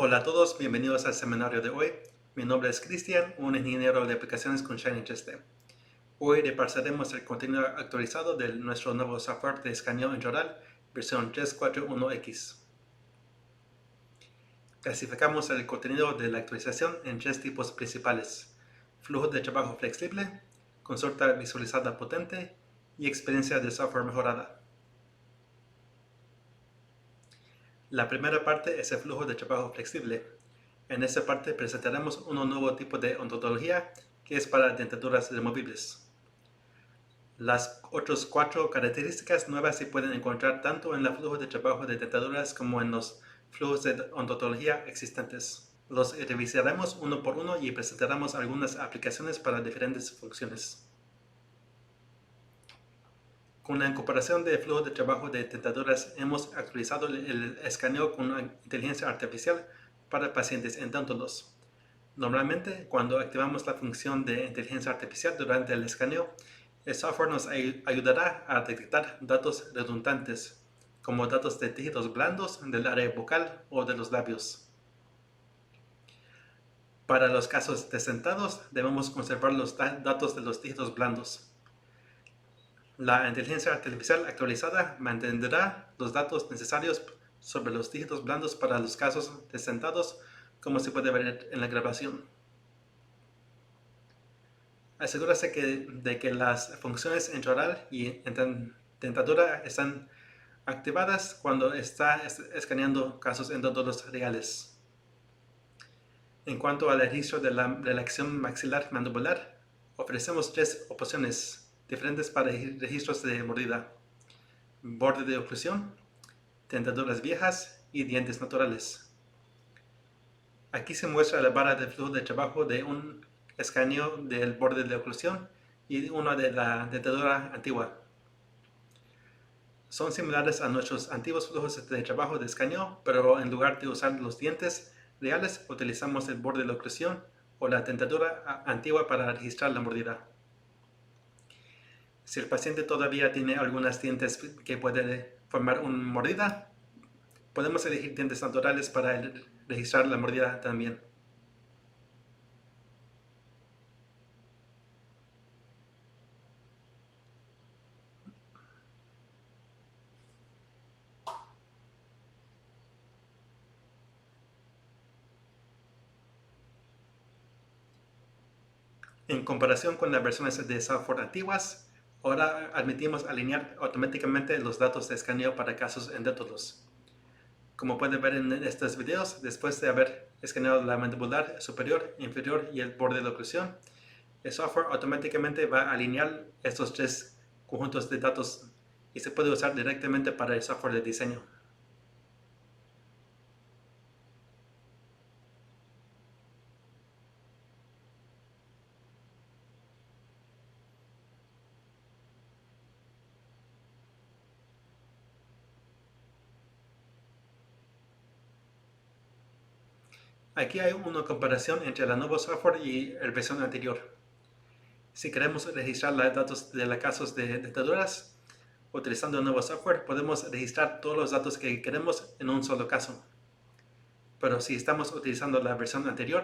Hola a todos, bienvenidos al seminario de hoy. Mi nombre es Cristian, un ingeniero de aplicaciones con Shiny Cheste. Hoy repasaremos el contenido actualizado de nuestro nuevo software de escaneo intraoral, versión 3.4.1x. Clasificamos el contenido de la actualización en tres tipos principales: flujo de trabajo flexible, consulta visualizada potente y experiencia de software mejorada. La primera parte es el flujo de trabajo flexible. En esta parte presentaremos un nuevo tipo de ontología que es para dentaduras removibles. Las otras cuatro características nuevas se pueden encontrar tanto en el flujo de trabajo de dentaduras como en los flujos de ontología existentes. Los revisaremos uno por uno y presentaremos algunas aplicaciones para diferentes funciones. Con la incorporación del flujo de trabajo de dentaduras, hemos actualizado el escaneo con inteligencia artificial para pacientes endónticos. Normalmente, cuando activamos la función de inteligencia artificial durante el escaneo, el software nos ayudará a detectar datos redundantes, como datos de tejidos blandos del área bucal o de los labios. Para los casos de sentados, debemos conservar los datos de los tejidos blandos. La inteligencia artificial actualizada mantendrá los datos necesarios sobre los tejidos blandos para los casos de sentados, como se puede ver en la grabación. Asegúrese de que las funciones intraoral y dentadura están activadas cuando está escaneando casos endodontos reales. En cuanto al registro de la relación maxilar mandibular, ofrecemos tres opciones diferentes para registros de mordida: borde de oclusión, dentaduras viejas y dientes naturales. Aquí se muestra la barra de flujo de trabajo de un escaneo del borde de oclusión y una de la dentadura antigua. Son similares a nuestros antiguos flujos de trabajo de escaneo, pero en lugar de usar los dientes reales, utilizamos el borde de oclusión o la dentadura antigua para registrar la mordida. Si el paciente todavía tiene algunos dientes que pueden formar una mordida, podemos elegir dientes naturales para registrar la mordida también. En comparación con las versiones de software antiguas, ahora admitimos alinear automáticamente los datos de escaneo para casos endónticos. Como pueden ver en estos videos, después de haber escaneado la mandibular superior, inferior y el borde de oclusión, el software automáticamente va a alinear estos tres conjuntos de datos y se puede usar directamente para el software de diseño. Aquí hay una comparación entre el nuevo software y la versión anterior. Si queremos registrar los datos de los casos de dentaduras, utilizando el nuevo software, podemos registrar todos los datos que queremos en un solo caso. Pero si estamos utilizando la versión anterior,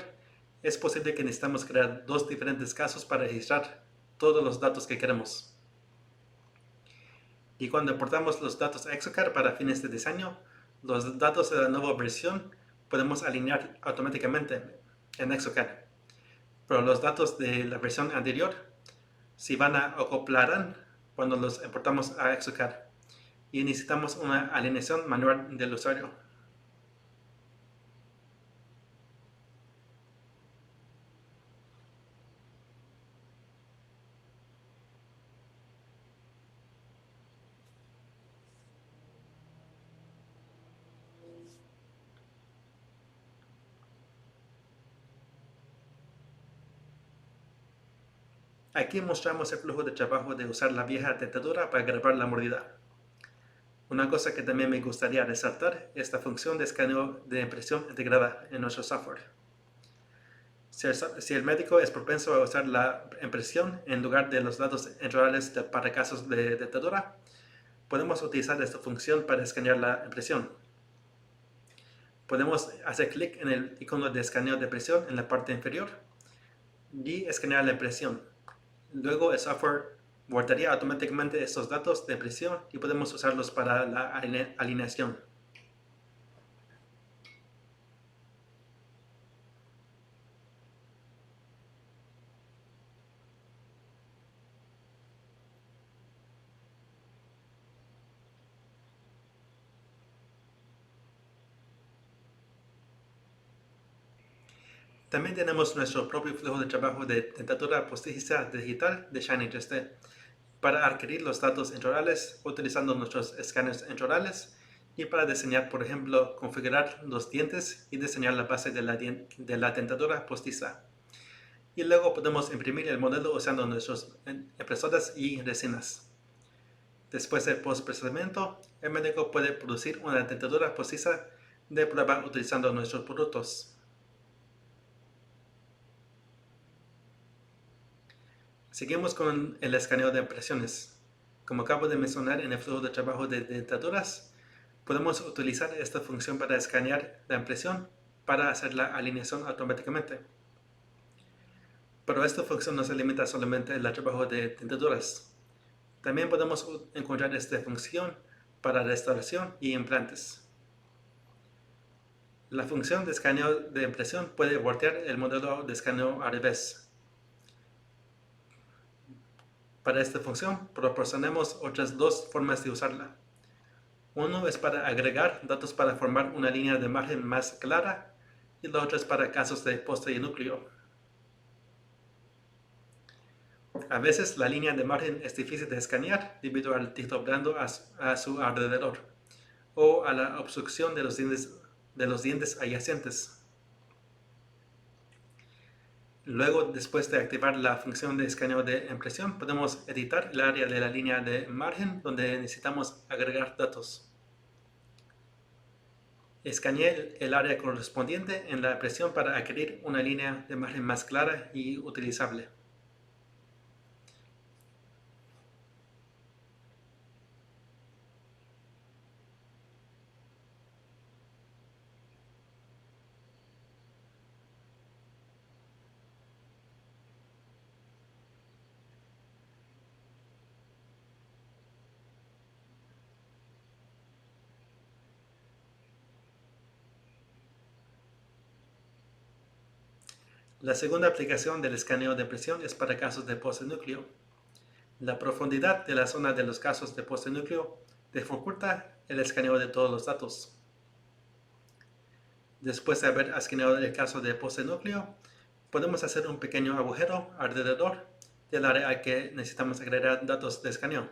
es posible que necesitamos crear dos diferentes casos para registrar todos los datos que queremos. Y cuando importamos los datos a Exocad para fines de diseño, los datos de la nueva versión podemos alinear automáticamente en Exocad. Pero los datos de la versión anterior se van a acoplar cuando los importamos a Exocad y necesitamos una alineación manual del usuario. Aquí mostramos el flujo de trabajo de usar la vieja dentadura para grabar la mordida. Una cosa que también me gustaría resaltar es la función de escaneo de impresión integrada en nuestro software. Si el médico es propenso a usar la impresión en lugar de los datos intraorales para casos de dentadura, podemos utilizar esta función para escanear la impresión. Podemos hacer clic en el icono de escaneo de presión en la parte inferior y escanear la impresión. Luego el software guardaría automáticamente estos datos de presión y podemos usarlos para la alineación. También tenemos nuestro propio flujo de trabajo de dentadura postiza digital de Shiny 3D para adquirir los datos intraorales utilizando nuestros escáneres intraorales y para diseñar, por ejemplo, configurar los dientes y diseñar la base de la dentadura postiza. Y luego podemos imprimir el modelo usando nuestras impresoras y resinas. Después del postprocesamiento, el médico puede producir una dentadura postiza de prueba utilizando nuestros productos. Seguimos con el escaneo de impresiones. Como acabo de mencionar en el flujo de trabajo de dentaduras, podemos utilizar esta función para escanear la impresión para hacer la alineación automáticamente. Pero esta función no se limita solamente al trabajo de dentaduras. También podemos encontrar esta función para restauración y implantes. La función de escaneo de impresión puede voltear el modelo de escaneo al revés. Para esta función proporcionamos otras dos formas de usarla. Uno es para agregar datos para formar una línea de margen más clara y la otra es para casos de poste y núcleo. A veces la línea de margen es difícil de escanear debido al tejido blando a su alrededor o a la obstrucción de los dientes adyacentes. Luego, después de activar la función de escaneo de impresión, podemos editar el área de la línea de margen donde necesitamos agregar datos. Escaneé el área correspondiente en la impresión para adquirir una línea de margen más clara y utilizable. La segunda aplicación del escaneo de presión es para casos de poste núcleo. La profundidad de la zona de los casos de poste núcleo dificulta el escaneo de todos los datos. Después de haber escaneado el caso de poste núcleo, podemos hacer un pequeño agujero alrededor del área al que necesitamos agregar datos de escaneo.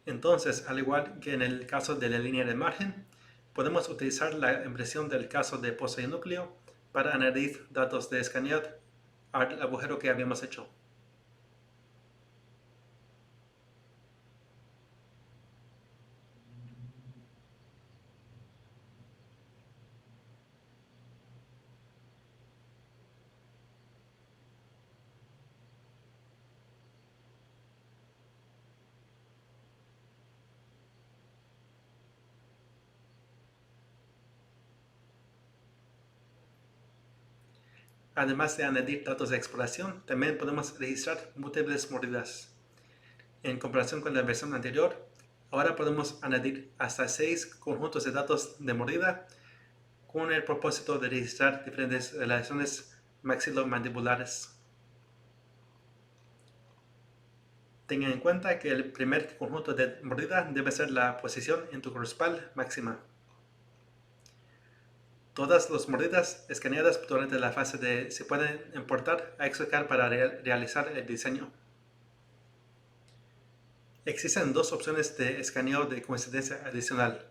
Entonces, al igual que en el caso de la línea de margen, podemos utilizar la impresión del caso de poste y núcleo para añadir datos de escaneo al agujero que habíamos hecho. Además de añadir datos de exploración, también podemos registrar múltiples mordidas. En comparación con la versión anterior, ahora podemos añadir hasta 6 conjuntos de datos de mordida con el propósito de registrar diferentes relaciones maxilomandibulares. Tengan en cuenta que el primer conjunto de mordida debe ser la posición en tu cruspal máxima. Todas las mordidas escaneadas durante la fase se pueden importar a Exocad para realizar el diseño. Existen dos opciones de escaneo de coincidencia adicional.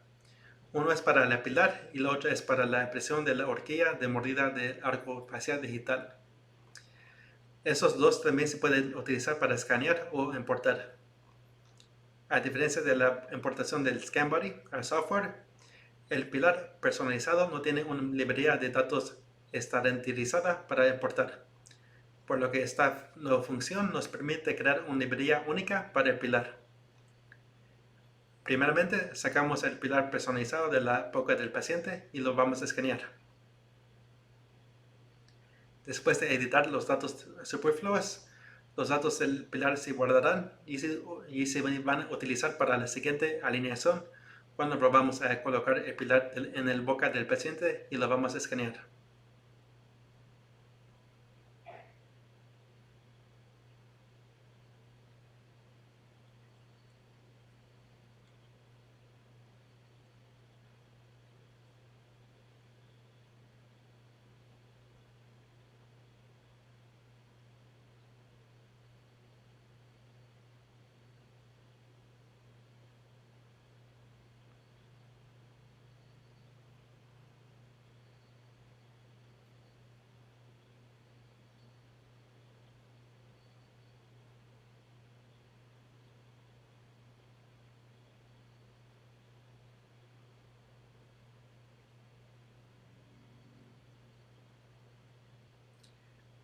Uno es para la pilar y la otra es para la impresión de la horquilla de mordida del arco facial digital. Esos dos también se pueden utilizar para escanear o importar. A diferencia de la importación del ScanBuddy al software, el pilar personalizado no tiene una librería de datos estandarizada para importar, por lo que esta nueva función nos permite crear una librería única para el pilar. Primeramente, sacamos el pilar personalizado de la boca del paciente y lo vamos a escanear. Después de editar los datos superfluos, los datos del pilar se guardarán y se van a utilizar para la siguiente alineación cuando vamos a colocar el pilar en el boca del paciente y lo vamos a escanear.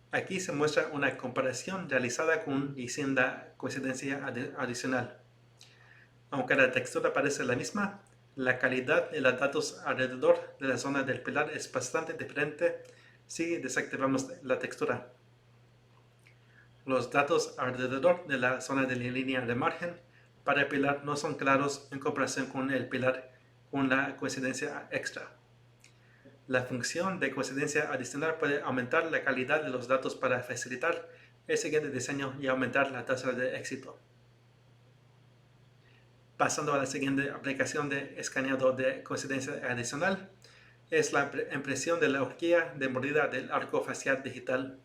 Aquí se muestra una comparación realizada con dicienda coincidencia adicional. Aunque la textura parece la misma, la calidad de los datos alrededor de la zona del pilar es bastante diferente si desactivamos la textura. Los datos alrededor de la zona de la línea de margen para el pilar no son claros en comparación con el pilar con la coincidencia extra. La función de coincidencia adicional puede aumentar la calidad de los datos para facilitar el siguiente diseño y aumentar la tasa de éxito. Pasando a la siguiente aplicación de escaneado de coincidencia adicional, es la impresión de la horquilla de mordida del arco facial digital.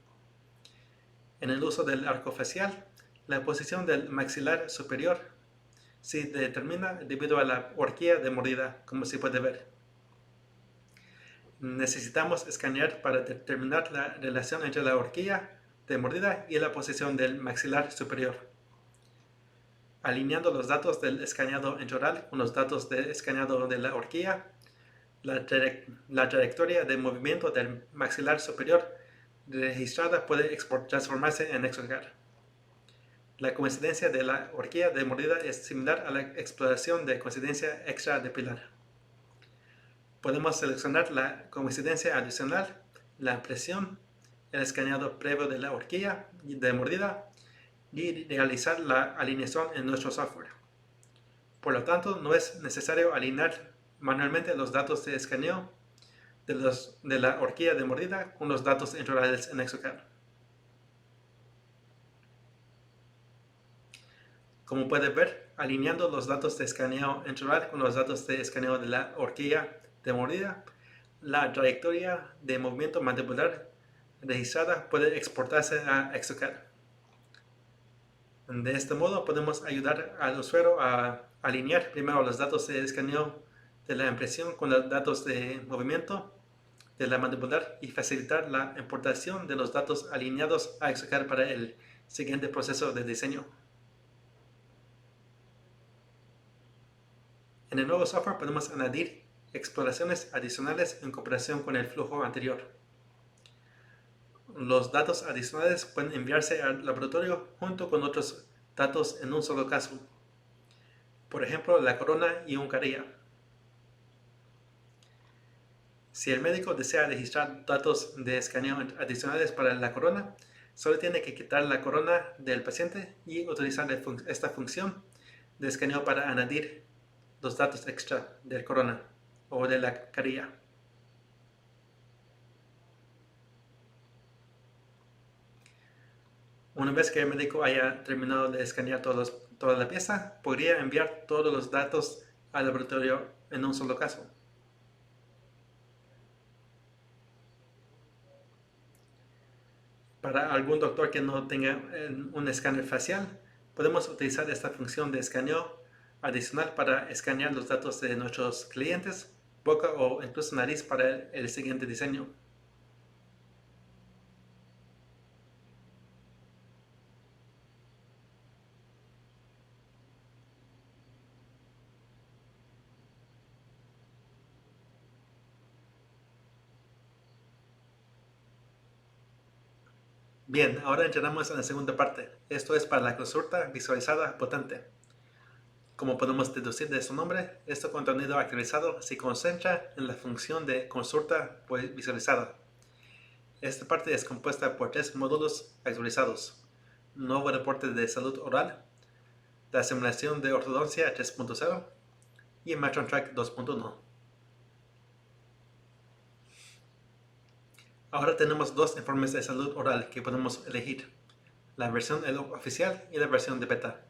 En el uso del arco facial, la posición del maxilar superior se determina debido a la horquilla de mordida, como se puede ver. Necesitamos escanear para determinar la relación entre la horquilla de mordida y la posición del maxilar superior. Alineando los datos del escaneado intraoral con los datos del escaneado de la horquilla, la trayectoria de movimiento del maxilar superior registrada puede transformarse en exocar. La coincidencia de la horquilla de mordida es similar a la exploración de coincidencia extra de pilar. Podemos seleccionar la coincidencia adicional, la impresión, el escaneado previo de la horquilla de mordida y realizar la alineación en nuestro software. Por lo tanto, no es necesario alinear manualmente los datos de escaneo de la horquilla de mordida con los datos intraorales en Exocad. Como puede ver, alineando los datos de escaneo intraoral con los datos de escaneo de la horquilla de mordida, la trayectoria de movimiento mandibular registrada puede exportarse a Exocad. De este modo podemos ayudar al usuario a alinear primero los datos de escaneo de la impresión con los datos de movimiento de la mandibular y facilitar la importación de los datos alineados a Exocad para el siguiente proceso de diseño. En el nuevo software podemos añadir exploraciones adicionales en comparación con el flujo anterior. Los datos adicionales pueden enviarse al laboratorio junto con otros datos en un solo caso. Por ejemplo, la corona y un carilla. Si el médico desea registrar datos de escaneo adicionales para la corona, solo tiene que quitar la corona del paciente y utilizar esta función de escaneo para añadir los datos extra del corona o de la carilla. Una vez que el médico haya terminado de escanear toda la pieza, podría enviar todos los datos al laboratorio en un solo caso. Para algún doctor que no tenga un escáner facial, Podemos utilizar esta función de escaneo adicional para escanear los datos de nuestros clientes, boca o incluso nariz para el siguiente diseño. Bien, ahora entramos en la segunda parte. Esto es para la consulta visualizada potente. Como podemos deducir de su nombre, este contenido actualizado se concentra en la función de consulta visualizada. Esta parte es compuesta por 3 módulos actualizados: nuevo reporte de salud oral, la simulación de ortodoncia 3.0 y Matron Track 2.1. Ahora tenemos 2 informes de salud oral que podemos elegir: la versión oficial y la versión de beta.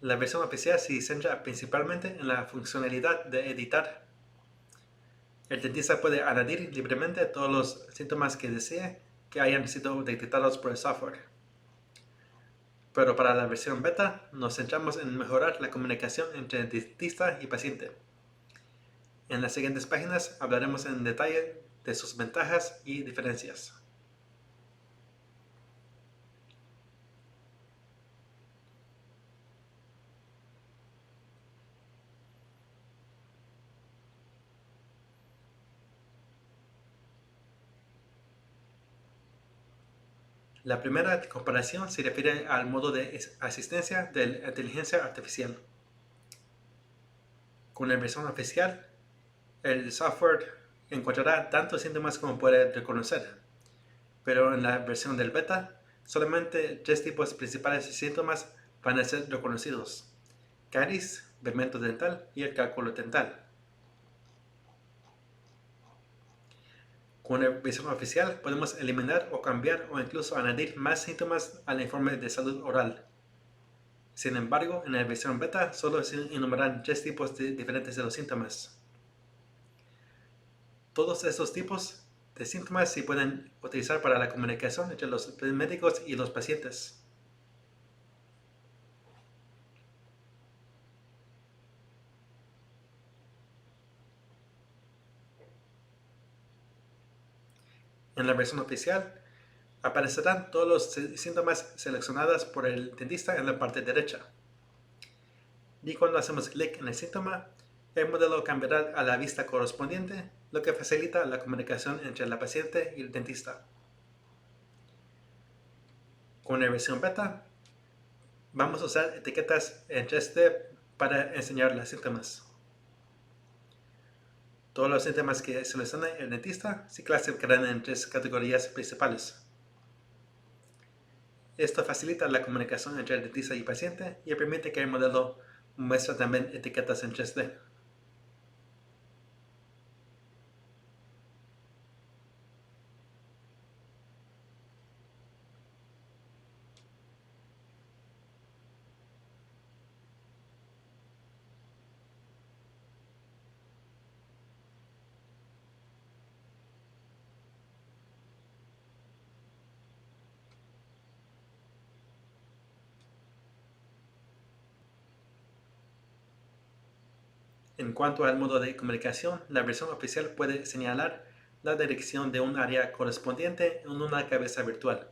La versión oficial se centra principalmente en la funcionalidad de editar. El dentista puede añadir libremente todos los síntomas que desee que hayan sido detectados por el software. Pero para la versión beta nos centramos en mejorar la comunicación entre dentista y paciente. En las siguientes páginas hablaremos en detalle de sus ventajas y diferencias. La primera comparación se refiere al modo de asistencia de la inteligencia artificial. Con la versión oficial, el software encontrará tantos síntomas como puede reconocer, pero en la versión del beta, solamente 3 tipos principales de síntomas van a ser reconocidos: caries, pigmento dental y el cálculo dental. Con la versión oficial podemos eliminar o cambiar o incluso añadir más síntomas al informe de salud oral. Sin embargo, en la versión beta solo se enumeran 3 tipos diferentes de los síntomas. Todos estos tipos de síntomas se pueden utilizar para la comunicación entre los médicos y los pacientes. En la versión oficial aparecerán todos los síntomas seleccionados por el dentista en la parte derecha. Y cuando hacemos clic en el síntoma, el modelo cambiará a la vista correspondiente, lo que facilita la comunicación entre la paciente y el dentista. Con la versión beta, vamos a usar etiquetas en 3D para enseñar los síntomas. Todos los síntomas que seleccione el dentista se clasificarán en 3 categorías principales. Esto facilita la comunicación entre el dentista y paciente y permite que el modelo muestre también etiquetas en 3D. En cuanto al modo de comunicación, la versión oficial puede señalar la dirección de un área correspondiente en una cabeza virtual.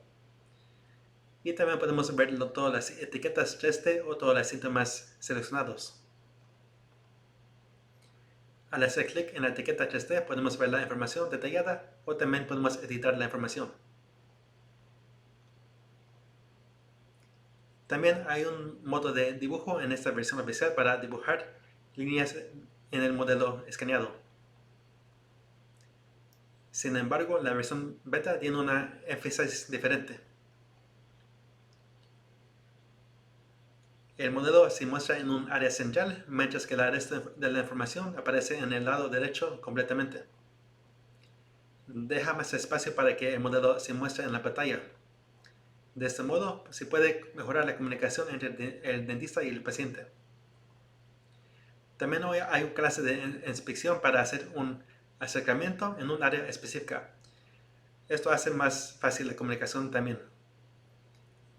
Y también podemos ver todas las etiquetas 3D o todos los síntomas seleccionados. Al hacer clic en la etiqueta 3D podemos ver la información detallada o también podemos editar la información. También hay un modo de dibujo en esta versión oficial para dibujar líneas en el modelo escaneado. Sin embargo, la versión beta tiene una énfasis diferente. El modelo se muestra en un área central, mientras que el resto de la información aparece en el lado derecho completamente. Deja más espacio para que el modelo se muestre en la pantalla. De este modo, se puede mejorar la comunicación entre el dentista y el paciente. También hay una clase de inspección para hacer un acercamiento en un área específica. Esto hace más fácil la comunicación también.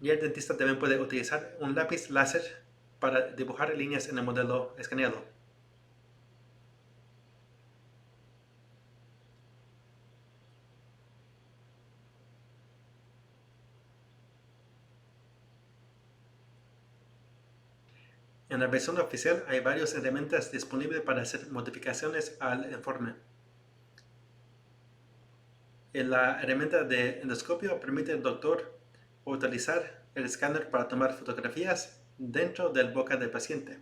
Y el dentista también puede utilizar un lápiz láser para dibujar líneas en el modelo escaneado. En la versión oficial hay varias herramientas disponibles para hacer modificaciones al informe. La herramienta de endoscopio permite al doctor utilizar el escáner para tomar fotografías dentro del boca del paciente.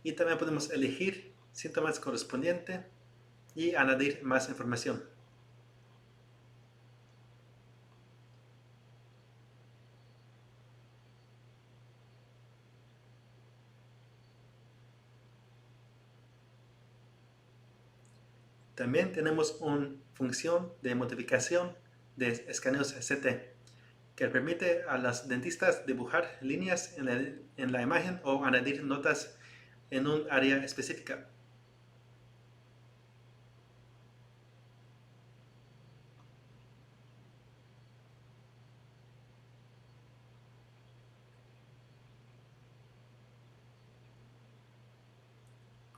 Y también podemos elegir síntomas correspondientes y añadir más información. También tenemos una función de modificación de escaneos CT que permite a los dentistas dibujar líneas en la imagen o añadir notas en un área específica.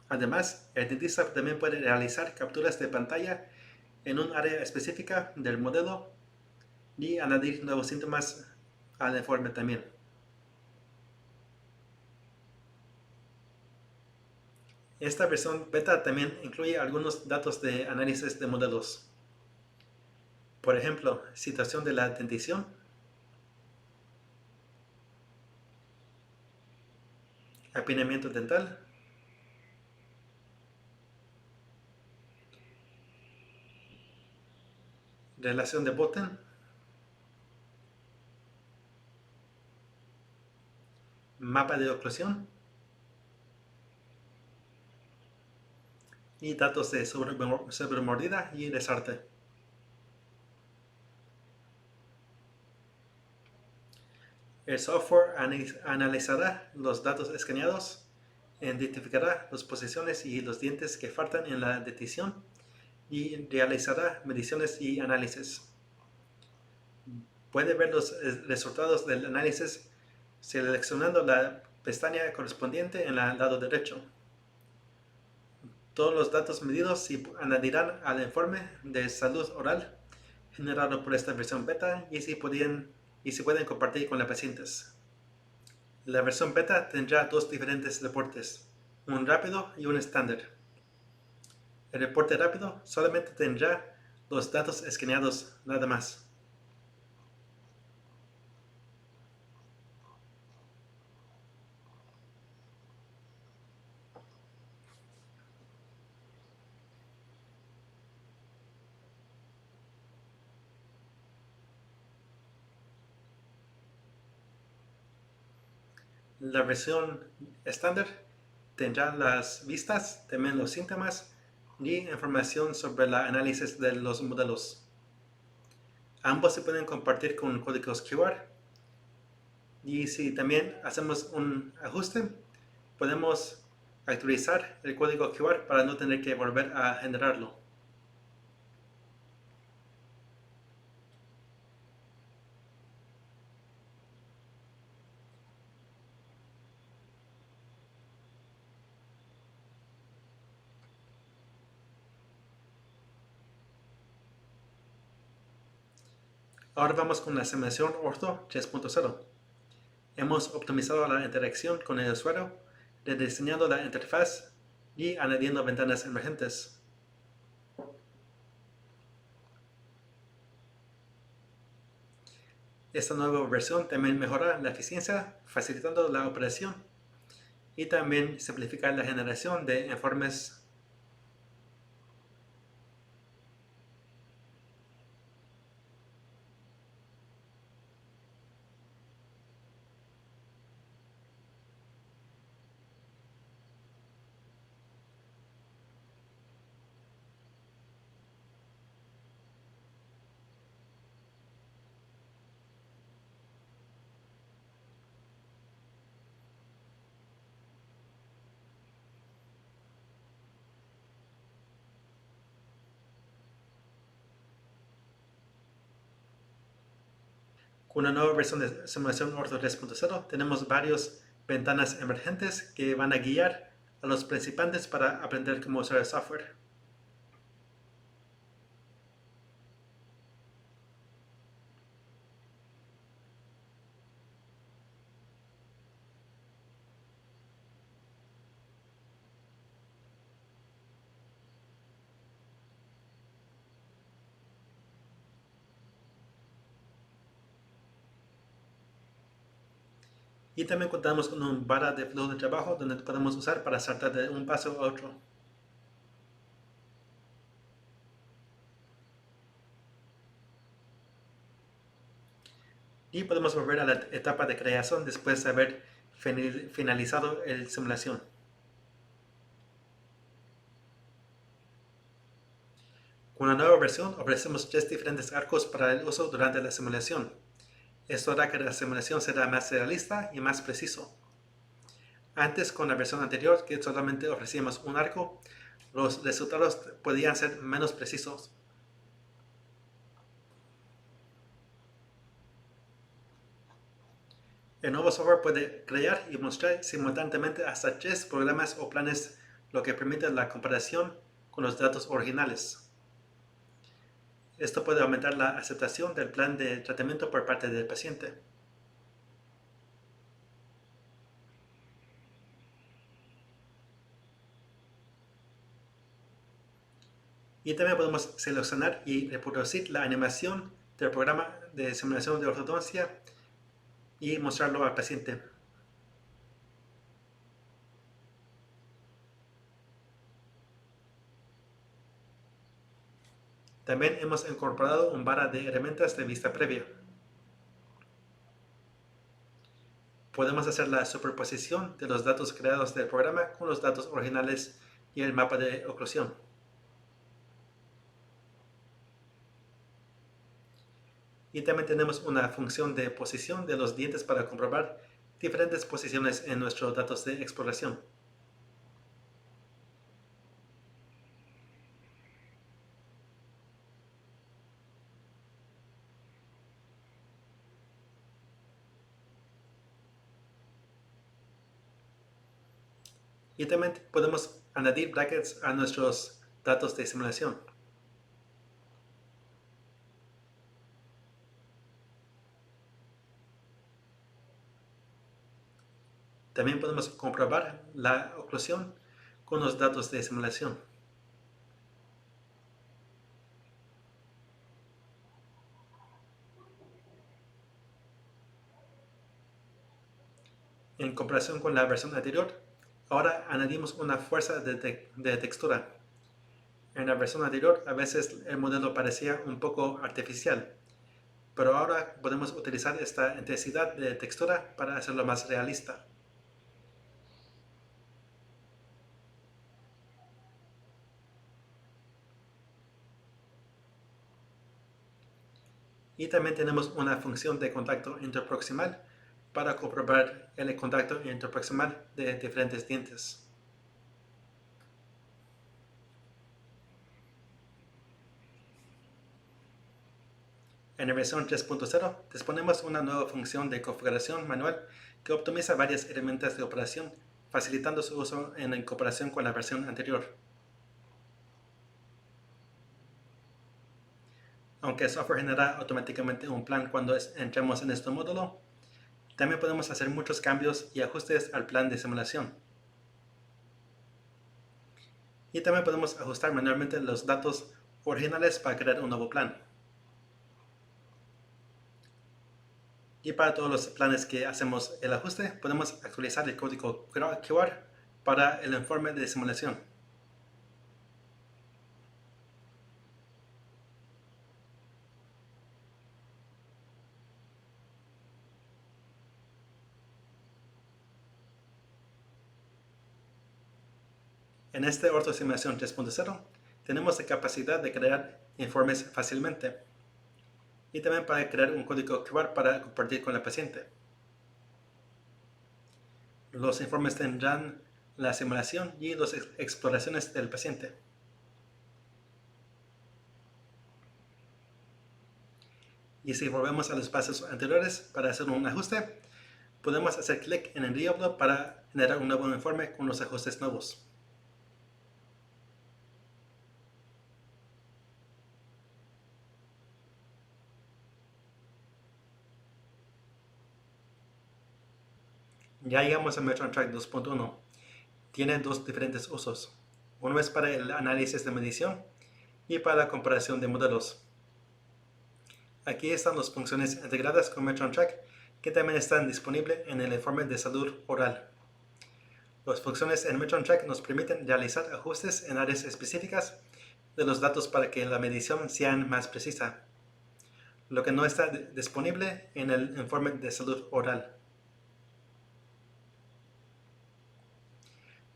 Además, el dentista también puede realizar capturas de pantalla en un área específica del modelo y añadir nuevos síntomas al informe también. Esta versión beta también incluye algunos datos de análisis de modelos. Por ejemplo, situación de la dentición, apinamiento dental, relación de Botten, mapa de oclusión y datos de sobremordida y desarte. El software analizará los datos escaneados, identificará las posiciones y los dientes que faltan en la dentición y realizará mediciones y análisis. Puede ver los resultados del análisis seleccionando la pestaña correspondiente en el lado derecho. Todos los datos medidos se añadirán al informe de salud oral generado por esta versión beta y se pueden compartir con los pacientes. La versión beta tendrá dos diferentes reportes, un rápido y un estándar. El reporte rápido solamente tendrá los datos escaneados, nada más. La versión estándar tendrá las vistas, también los síntomas y información sobre el análisis de los modelos. Ambos se pueden compartir con códigos QR y si también hacemos un ajuste, podemos actualizar el código QR para no tener que volver a generarlo. Ahora vamos con la simulación Ortho 3.0. Hemos optimizado la interacción con el usuario, rediseñando la interfaz y añadiendo ventanas emergentes. Esta nueva versión también mejora la eficiencia, facilitando la operación y también simplifica la generación de informes. Con una nueva versión de simulación Ortho 3.0 tenemos varias ventanas emergentes que van a guiar a los participantes para aprender cómo usar el software. Y también contamos con un barra de flujo de trabajo donde podemos usar para saltar de un paso a otro. Y podemos volver a la etapa de creación después de haber finalizado la simulación. Con la nueva versión ofrecemos 3 diferentes arcos para el uso durante la simulación. Esto hará que la simulación será más realista y más preciso. Antes, con la versión anterior, que solamente ofrecíamos un arco, los resultados podían ser menos precisos. El nuevo software puede crear y mostrar simultáneamente hasta 3 programas o planes, lo que permite la comparación con los datos originales. Esto puede aumentar la aceptación del plan de tratamiento por parte del paciente. Y también podemos seleccionar y reproducir la animación del programa de simulación de ortodoncia y mostrarlo al paciente. También hemos incorporado un barra de herramientas de vista previa. Podemos hacer la superposición de los datos creados del programa con los datos originales y el mapa de oclusión. Y también tenemos una función de posición de los dientes para comprobar diferentes posiciones en nuestros datos de exploración. Y también podemos añadir brackets a nuestros datos de simulación. También podemos comprobar la oclusión con los datos de simulación. En comparación con la versión anterior, ahora añadimos una fuerza de textura. En la versión anterior a veces el modelo parecía un poco artificial, pero ahora podemos utilizar esta intensidad de textura para hacerlo más realista. Y también tenemos una función de contacto interproximal para comprobar el contacto interproximal de diferentes dientes. En la versión 3.0 disponemos una nueva función de configuración manual que optimiza varias herramientas de operación, facilitando su uso en comparación con la versión anterior. Aunque el software genera automáticamente un plan cuando entremos en este módulo, también podemos hacer muchos cambios y ajustes al plan de simulación. Y también podemos ajustar manualmente los datos originales para crear un nuevo plan. Y para todos los planes que hacemos el ajuste, podemos actualizar el código QR para el informe de simulación. En este Ortho Simulación 3.0 tenemos la capacidad de crear informes fácilmente y también para crear un código QR para compartir con la paciente. Los informes tendrán la simulación y las exploraciones del paciente. Y si volvemos a los pasos anteriores para hacer un ajuste, podemos hacer clic en el diablo para generar un nuevo informe con los ajustes nuevos. Ya llegamos a Metron Track 2.1. Tiene dos diferentes usos. Uno es para el análisis de medición y para la comparación de modelos. Aquí están las funciones integradas con Metron Track que también están disponibles en el informe de salud oral. Las funciones en Metron Track nos permiten realizar ajustes en áreas específicas de los datos para que la medición sea más precisa, lo que no está disponible en el informe de salud oral.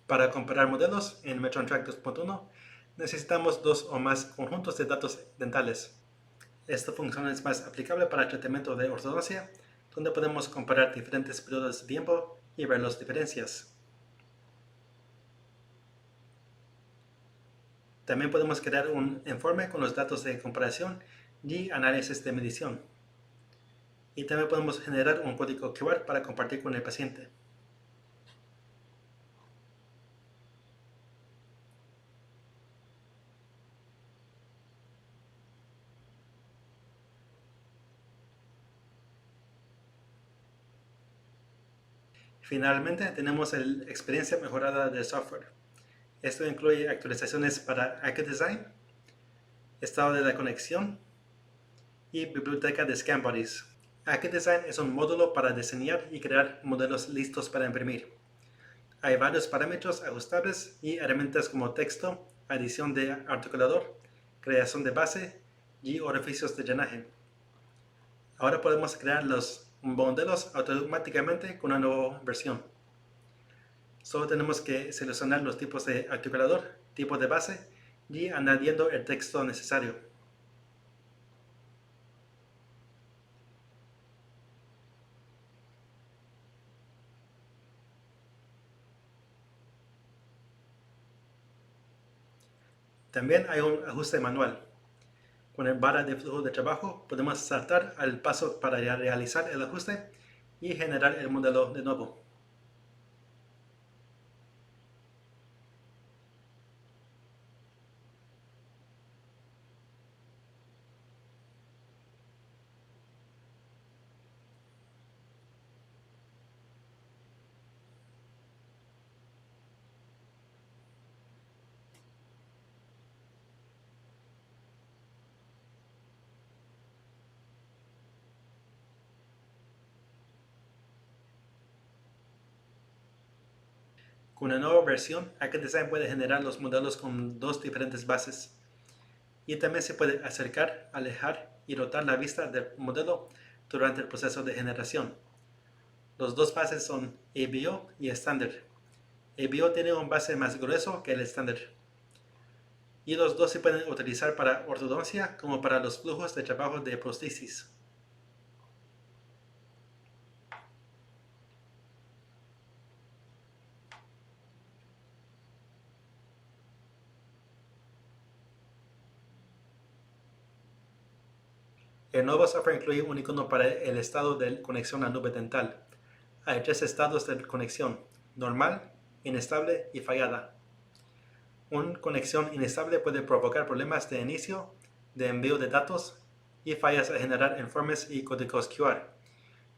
Para comparar modelos en Metron Track 2.1 necesitamos dos o más conjuntos de datos dentales. Esta función es más aplicable para el tratamiento de ortodoncia, donde podemos comparar diferentes periodos de tiempo y ver las diferencias. También podemos crear un informe con los datos de comparación y análisis de medición. Y también podemos generar un código QR para compartir con el paciente. Finalmente, tenemos la experiencia mejorada del software. Esto incluye actualizaciones para AccuDesign, estado de la conexión y biblioteca de Scan Bodies. AccuDesign es un módulo para diseñar y crear modelos listos para imprimir. Hay varios parámetros ajustables y herramientas como texto, adición de articulador, creación de base y orificios de drenaje. Ahora podemos crear los modelos automáticamente con una nueva versión. Solo tenemos que seleccionar los tipos de articulador, tipo de base y añadiendo el texto necesario. También hay un ajuste manual. Con el barra de flujo de trabajo podemos saltar al paso para realizar el ajuste y generar el modelo de nuevo. Con una nueva versión, AccuDesign puede generar los modelos con dos diferentes bases. Y también se puede acercar, alejar y rotar la vista del modelo durante el proceso de generación. Los dos bases son ABO y estándar. ABO tiene un base más grueso que el estándar. Y los dos se pueden utilizar para ortodoncia como para los flujos de trabajo de prótesis. El nuevo software incluye un icono para el estado de conexión a nube dental. Hay tres estados de conexión: normal, inestable y fallada. Una conexión inestable puede provocar problemas de inicio, de envío de datos y fallas al generar informes y códigos QR,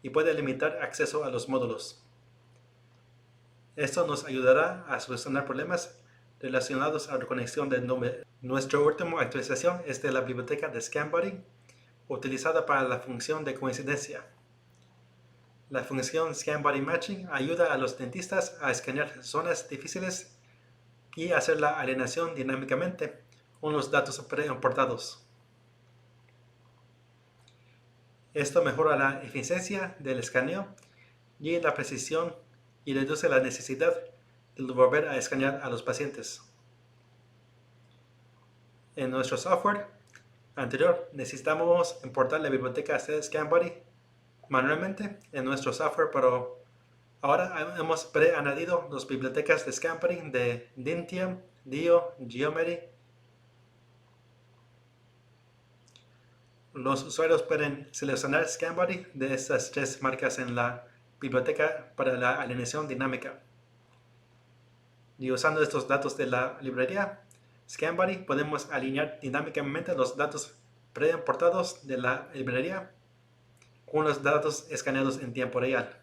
y puede limitar acceso a los módulos. Esto nos ayudará a solucionar problemas relacionados a la conexión de nube. Nuestra última actualización es de la biblioteca de ScanBody, utilizada para la función de coincidencia. La función ScanBodyMatching ayuda a los dentistas a escanear zonas difíciles y hacer la alineación dinámicamente con los datos preimportados. Esto mejora la eficiencia del escaneo y la precisión y reduce la necesidad de volver a escanear a los pacientes. En nuestro software anterior necesitábamos importar la biblioteca de ScanBody manualmente en nuestro software, pero ahora hemos pre-añadido las bibliotecas de ScanBody de Dentium, Dio, Geometry. los usuarios pueden seleccionar ScanBuddy de estas tres marcas en la biblioteca para la alineación dinámica. Y usando estos datos de la librería ScanBuddy podemos alinear dinámicamente los datos preimportados de la librería con los datos escaneados en tiempo real.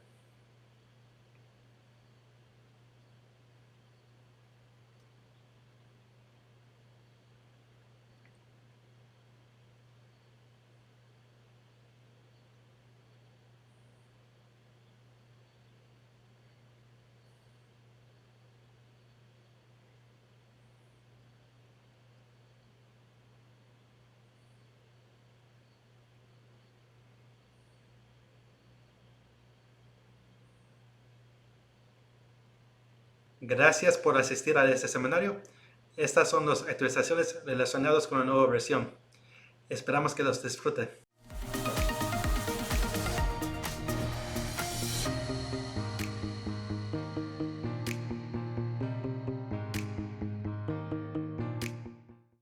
Gracias por asistir a este seminario. Estas son las actualizaciones relacionadas con la nueva versión. Esperamos que los disfrute.